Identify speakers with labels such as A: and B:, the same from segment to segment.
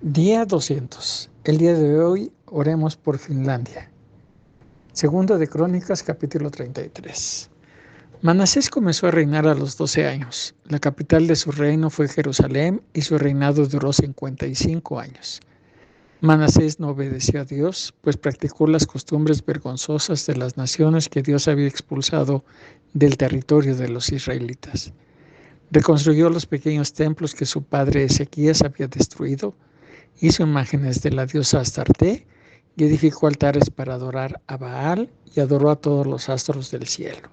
A: Día 200. El día de hoy oremos por Finlandia. Segundo de Crónicas, capítulo 33. Manasés comenzó a reinar a los 12 años. La capital de su reino fue Jerusalén y su reinado duró 55 años. Manasés no obedeció a Dios, pues practicó las costumbres vergonzosas de las naciones que Dios había expulsado del territorio de los israelitas. Reconstruyó los pequeños templos que su padre Ezequías había destruido. Hizo imágenes de la diosa Astarte y edificó altares para adorar a Baal y adoró a todos los astros del cielo.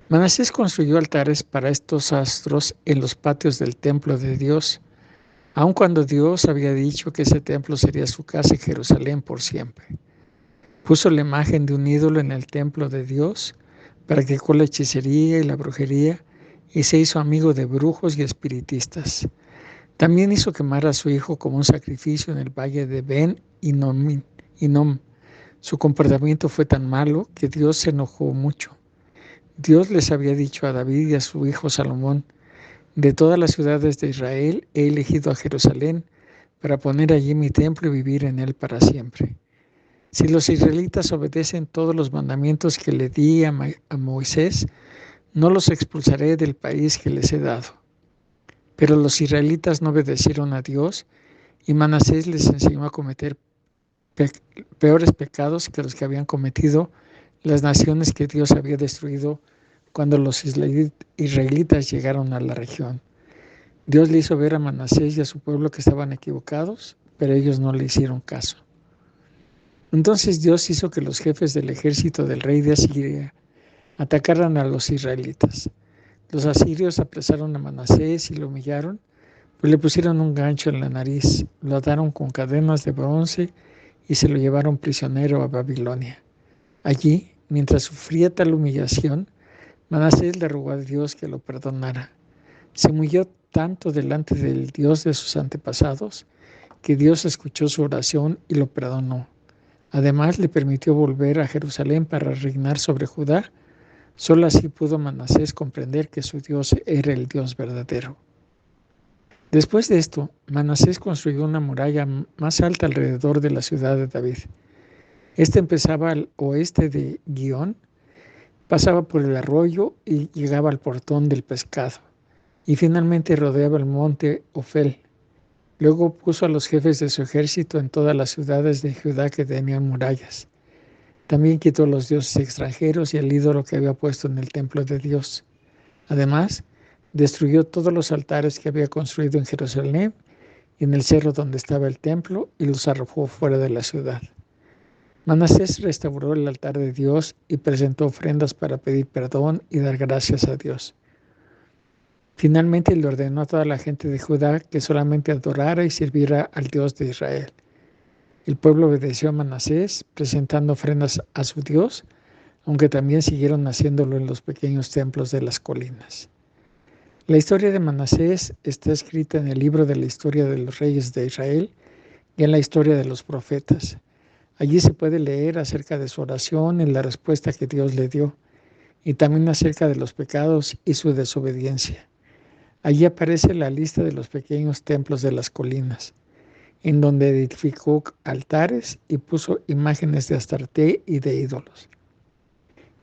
A: Manasés construyó altares para estos astros en los patios del templo de Dios, aun cuando Dios había dicho que ese templo sería su casa en Jerusalén por siempre. Puso la imagen de un ídolo en el templo de Dios, practicó la hechicería y la brujería y se hizo amigo de brujos y espiritistas. También hizo quemar a su hijo como un sacrificio en el valle de Ben Hinnom. Su comportamiento fue tan malo que Dios se enojó mucho. Dios les había dicho a David y a su hijo Salomón: de todas las ciudades de Israel he elegido a Jerusalén para poner allí mi templo y vivir en él para siempre. Si los israelitas obedecen todos los mandamientos que le di a Moisés, no los expulsaré del país que les he dado. Pero los israelitas no obedecieron a Dios y Manasés les enseñó a cometer peores pecados que los que habían cometido las naciones que Dios había destruido cuando los israelitas llegaron a la región. Dios le hizo ver a Manasés y a su pueblo que estaban equivocados, pero ellos no le hicieron caso. Entonces Dios hizo que los jefes del ejército del rey de Asiria atacaran a los israelitas. Los asirios apresaron a Manasés y lo humillaron, pues le pusieron un gancho en la nariz, lo ataron con cadenas de bronce y se lo llevaron prisionero a Babilonia. Allí, mientras sufría tal humillación, Manasés le rogó a Dios que lo perdonara. Se humilló tanto delante del Dios de sus antepasados que Dios escuchó su oración y lo perdonó. Además, le permitió volver a Jerusalén para reinar sobre Judá. Solo así pudo Manasés comprender que su Dios era el Dios verdadero. Después de esto, Manasés construyó una muralla más alta alrededor de la ciudad de David. Esta empezaba al oeste de Gihón, pasaba por el arroyo y llegaba al portón del pescado, y finalmente rodeaba el monte Ofel. Luego puso a los jefes de su ejército en todas las ciudades de Judá que tenían murallas. También quitó los dioses extranjeros y el ídolo que había puesto en el templo de Dios. Además, destruyó todos los altares que había construido en Jerusalén y en el cerro donde estaba el templo y los arrojó fuera de la ciudad. Manasés restauró el altar de Dios y presentó ofrendas para pedir perdón y dar gracias a Dios. Finalmente le ordenó a toda la gente de Judá que solamente adorara y sirviera al Dios de Israel. El pueblo obedeció a Manasés, presentando ofrendas a su Dios, aunque también siguieron haciéndolo en los pequeños templos de las colinas. La historia de Manasés está escrita en el libro de la historia de los reyes de Israel y en la historia de los profetas. Allí se puede leer acerca de su oración y la respuesta que Dios le dio, y también acerca de los pecados y su desobediencia. Allí aparece la lista de los pequeños templos de las colinas, en donde edificó altares y puso imágenes de Astarte y de ídolos.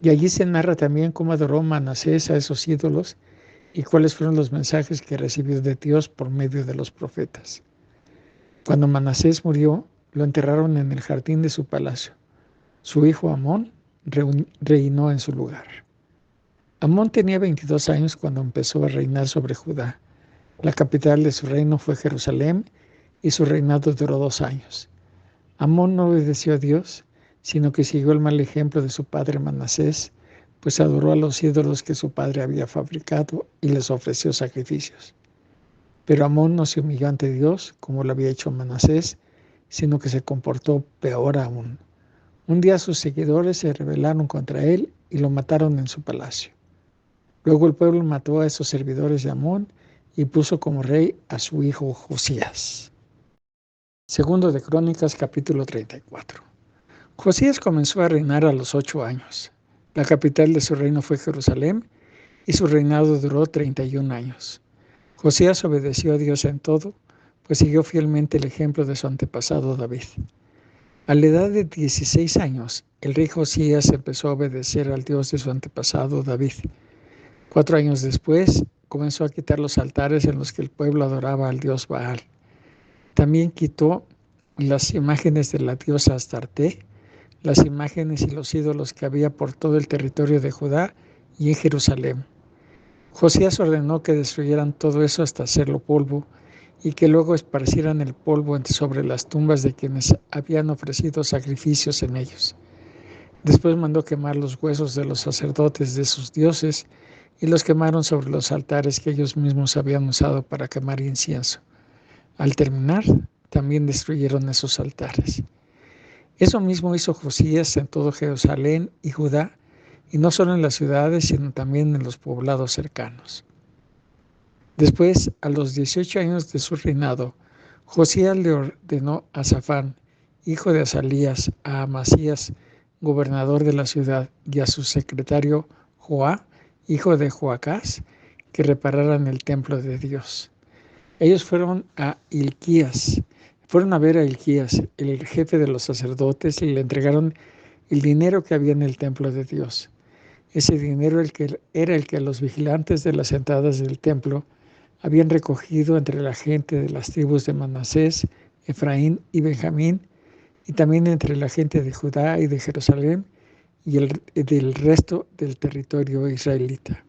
A: Y allí se narra también cómo adoró Manasés a esos ídolos y cuáles fueron los mensajes que recibió de Dios por medio de los profetas. Cuando Manasés murió, lo enterraron en el jardín de su palacio. Su hijo Amón reinó en su lugar. Amón tenía 22 años cuando empezó a reinar sobre Judá. La capital de su reino fue Jerusalén y su reinado duró 2 años. Amón no obedeció a Dios, sino que siguió el mal ejemplo de su padre Manasés, pues adoró a los ídolos que su padre había fabricado y les ofreció sacrificios. Pero Amón no se humilló ante Dios como lo había hecho Manasés, sino que se comportó peor aún. Un día sus seguidores se rebelaron contra él y lo mataron en su palacio. Luego el pueblo mató a esos servidores de Amón y puso como rey a su hijo Josías. Segundo de Crónicas, capítulo 34. Josías comenzó a reinar a los 8 años. La capital de su reino fue Jerusalén y su reinado duró 31 años. Josías obedeció a Dios en todo, pues siguió fielmente el ejemplo de su antepasado David. A la edad de 16 años, el rey Josías empezó a obedecer al Dios de su antepasado David. 4 años después, comenzó a quitar los altares en los que el pueblo adoraba al dios Baal. También quitó las imágenes de la diosa Astarte, las imágenes y los ídolos que había por todo el territorio de Judá y en Jerusalén. Josías ordenó que destruyeran todo eso hasta hacerlo polvo y que luego esparcieran el polvo sobre las tumbas de quienes habían ofrecido sacrificios en ellos. Después mandó quemar los huesos de los sacerdotes de sus dioses y los quemaron sobre los altares que ellos mismos habían usado para quemar incienso. Al terminar, también destruyeron esos altares. Eso mismo hizo Josías en todo Jerusalén y Judá, y no solo en las ciudades, sino también en los poblados cercanos. Después, a los 18 años de su reinado, Josías le ordenó a Safán, hijo de Asalías, a Amasías, gobernador de la ciudad, y a su secretario Joá, hijo de Joacás, que repararan el templo de Dios. Ellos fueron a ver a Hilquías, el jefe de los sacerdotes, y le entregaron el dinero que había en el templo de Dios. Ese dinero era el que los vigilantes de las entradas del templo habían recogido entre la gente de las tribus de Manasés, Efraín y Benjamín, y también entre la gente de Judá y de Jerusalén y del resto del territorio israelita.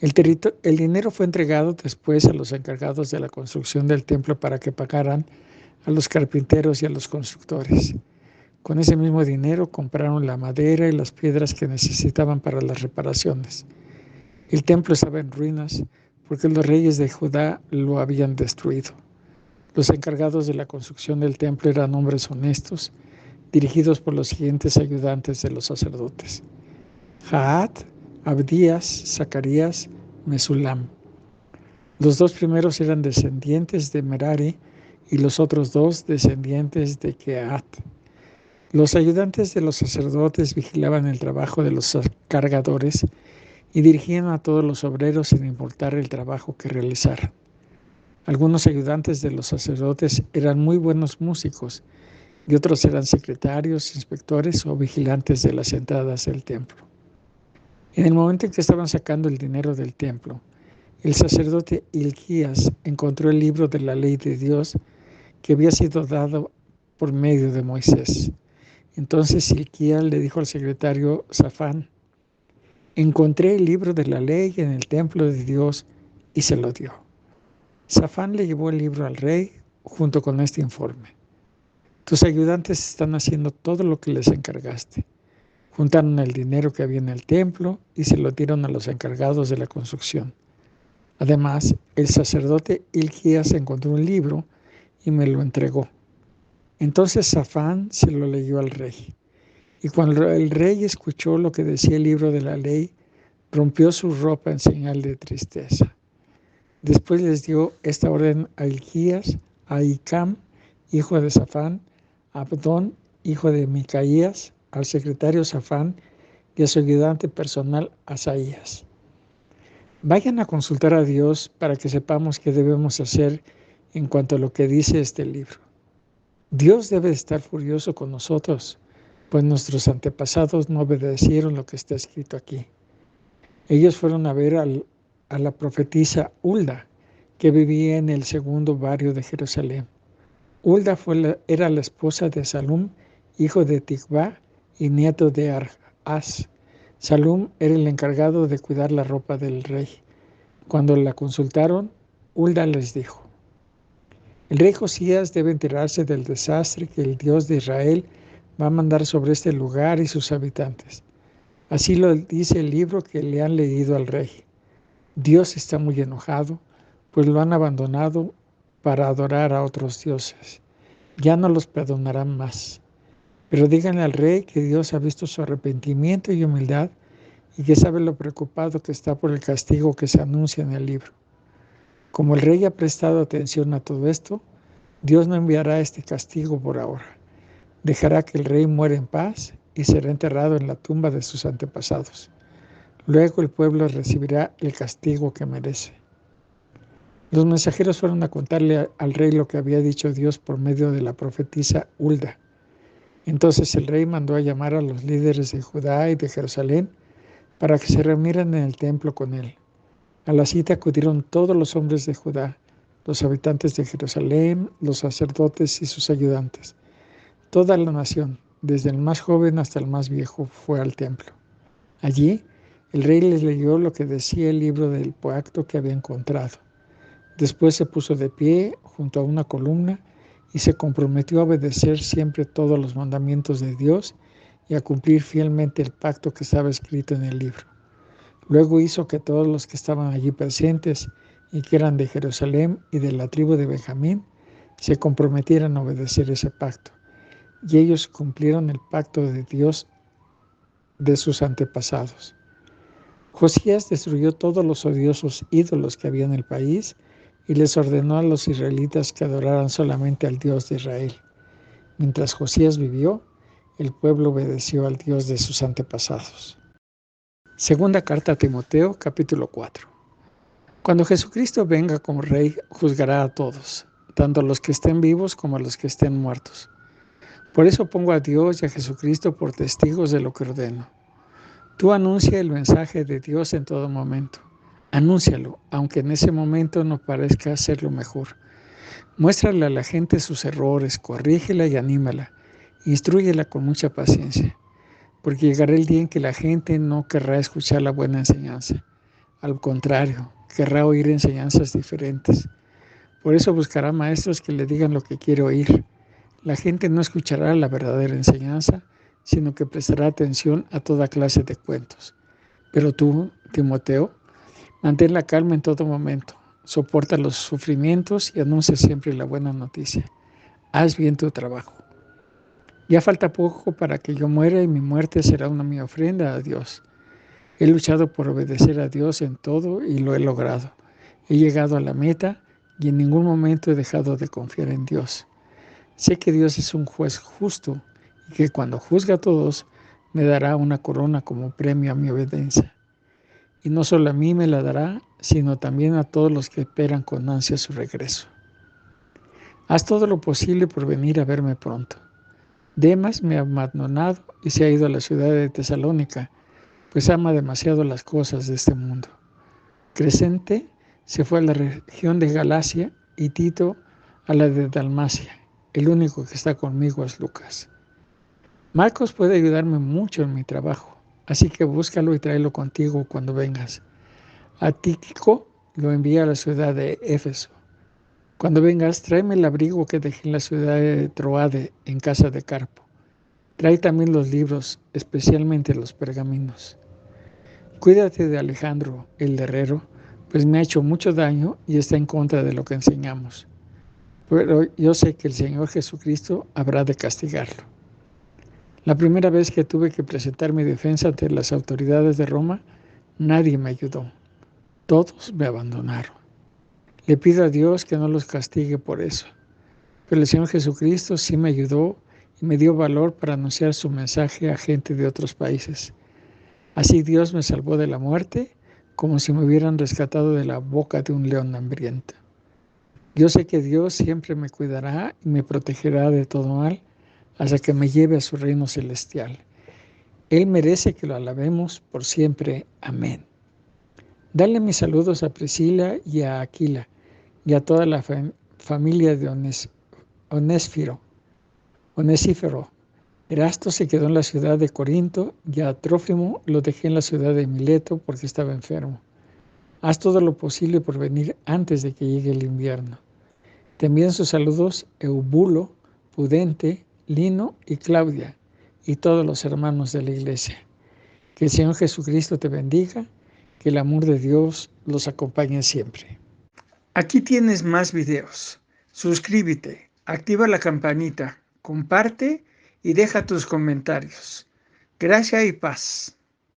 A: El dinero fue entregado después a los encargados de la construcción del templo para que pagaran a los carpinteros y a los constructores. Con ese mismo dinero compraron la madera y las piedras que necesitaban para las reparaciones. El templo estaba en ruinas porque los reyes de Judá lo habían destruido. Los encargados de la construcción del templo eran hombres honestos, dirigidos por los siguientes ayudantes de los sacerdotes: Jaat, Abdías, Zacarías, Mesulam. Los 2 primeros eran descendientes de Merari y los otros 2 descendientes de Kehat. Los ayudantes de los sacerdotes vigilaban el trabajo de los cargadores y dirigían a todos los obreros sin importar el trabajo que realizaran. Algunos ayudantes de los sacerdotes eran muy buenos músicos y otros eran secretarios, inspectores o vigilantes de las entradas del templo. En el momento en que estaban sacando el dinero del templo, el sacerdote Hilquías encontró el libro de la ley de Dios que había sido dado por medio de Moisés. Entonces Hilquías le dijo al secretario Safán: encontré el libro de la ley en el templo de Dios, y se lo dio. Safán le llevó el libro al rey junto con este informe: tus ayudantes están haciendo todo lo que les encargaste. Juntaron el dinero que había en el templo y se lo dieron a los encargados de la construcción. Además, el sacerdote Hilquías encontró un libro y me lo entregó. Entonces Safán se lo leyó al rey. Y cuando el rey escuchó lo que decía el libro de la ley, rompió su ropa en señal de tristeza. Después les dio esta orden a Hilquías, a Hicam, hijo de Safán, a Abdón, hijo de Micaías, al secretario Safán y a su ayudante personal Asaías: vayan a consultar a Dios para que sepamos qué debemos hacer en cuanto a lo que dice este libro. Dios debe estar furioso con nosotros, pues nuestros antepasados no obedecieron lo que está escrito aquí. Ellos fueron a ver a la profetisa Hulda, que vivía en el segundo barrio de Jerusalén. Hulda era la esposa de Salum, hijo de Tikvá y nieto de Arhaz. Salum era el encargado de cuidar la ropa del rey. Cuando la consultaron, Hulda les dijo: el rey Josías debe enterarse del desastre que el Dios de Israel va a mandar sobre este lugar y sus habitantes. Así lo dice el libro que le han leído al rey. Dios está muy enojado, pues lo han abandonado para adorar a otros dioses. Ya no los perdonarán más. Pero díganle al rey que Dios ha visto su arrepentimiento y humildad y que sabe lo preocupado que está por el castigo que se anuncia en el libro. Como el rey ha prestado atención a todo esto, Dios no enviará este castigo por ahora. Dejará que el rey muera en paz y será enterrado en la tumba de sus antepasados. Luego el pueblo recibirá el castigo que merece. Los mensajeros fueron a contarle al rey lo que había dicho Dios por medio de la profetisa Hulda. Entonces el rey mandó a llamar a los líderes de Judá y de Jerusalén para que se reunieran en el templo con él. A la cita acudieron todos los hombres de Judá, los habitantes de Jerusalén, los sacerdotes y sus ayudantes. Toda la nación, desde el más joven hasta el más viejo, fue al templo. Allí, el rey les leyó lo que decía el libro del pacto que había encontrado. Después se puso de pie junto a una columna y se comprometió a obedecer siempre todos los mandamientos de Dios y a cumplir fielmente el pacto que estaba escrito en el libro. Luego hizo que todos los que estaban allí presentes y que eran de Jerusalén y de la tribu de Benjamín se comprometieran a obedecer ese pacto. Y ellos cumplieron el pacto de Dios de sus antepasados. Josías destruyó todos los odiosos ídolos que había en el país y les ordenó a los israelitas que adoraran solamente al Dios de Israel. Mientras Josías vivió, el pueblo obedeció al Dios de sus antepasados. Segunda carta a Timoteo, capítulo 4. Cuando Jesucristo venga como Rey, juzgará a todos, tanto a los que estén vivos como a los que estén muertos. Por eso pongo a Dios y a Jesucristo por testigos de lo que ordeno. Tú anuncia el mensaje de Dios en todo momento. Anúncialo, aunque en ese momento no parezca ser lo mejor. Muéstrale a la gente sus errores, corrígela y anímala. Instrúyela con mucha paciencia, porque llegará el día en que la gente no querrá escuchar la buena enseñanza. Al contrario, querrá oír enseñanzas diferentes. Por eso buscará maestros que le digan lo que quiere oír. La gente no escuchará la verdadera enseñanza, sino que prestará atención a toda clase de cuentos. Pero tú, Timoteo, mantén la calma en todo momento, soporta los sufrimientos y anuncia siempre la buena noticia. Haz bien tu trabajo. Ya falta poco para que yo muera y mi muerte será mi ofrenda a Dios. He luchado por obedecer a Dios en todo y lo he logrado. He llegado a la meta y en ningún momento he dejado de confiar en Dios. Sé que Dios es un juez justo y que cuando juzga a todos me dará una corona como premio a mi obediencia. Y no solo a mí me la dará, sino también a todos los que esperan con ansia su regreso. Haz todo lo posible por venir a verme pronto. Demas me ha abandonado y se ha ido a la ciudad de Tesalónica, pues ama demasiado las cosas de este mundo. Crescente se fue a la región de Galacia y Tito a la de Dalmacia. El único que está conmigo es Lucas. Marcos puede ayudarme mucho en mi trabajo, así que búscalo y tráelo contigo cuando vengas. A Tíquico lo envía a la ciudad de Éfeso. Cuando vengas, tráeme el abrigo que dejé en la ciudad de Troade, en casa de Carpo. Trae también los libros, especialmente los pergaminos. Cuídate de Alejandro, el herrero, pues me ha hecho mucho daño y está en contra de lo que enseñamos. Pero yo sé que el Señor Jesucristo habrá de castigarlo. La primera vez que tuve que presentar mi defensa ante las autoridades de Roma, nadie me ayudó. Todos me abandonaron. Le pido a Dios que no los castigue por eso. Pero el Señor Jesucristo sí me ayudó y me dio valor para anunciar su mensaje a gente de otros países. Así Dios me salvó de la muerte, como si me hubieran rescatado de la boca de un león hambriento. Yo sé que Dios siempre me cuidará y me protegerá de todo mal, hasta que me lleve a su reino celestial. Él merece que lo alabemos por siempre. Amén. Dale mis saludos a Priscila y a Aquila y a toda la familia de Onesífero. Erasto se quedó en la ciudad de Corinto y a Trófimo lo dejé en la ciudad de Mileto porque estaba enfermo. Haz todo lo posible por venir antes de que llegue el invierno. Te envían sus saludos Eubulo, Pudente, Lino y Claudia y todos los hermanos de la iglesia. Que el Señor Jesucristo te bendiga, que el amor de Dios los acompañe siempre. Aquí tienes más videos. Suscríbete, activa la campanita, comparte y deja tus comentarios. Gracia y paz.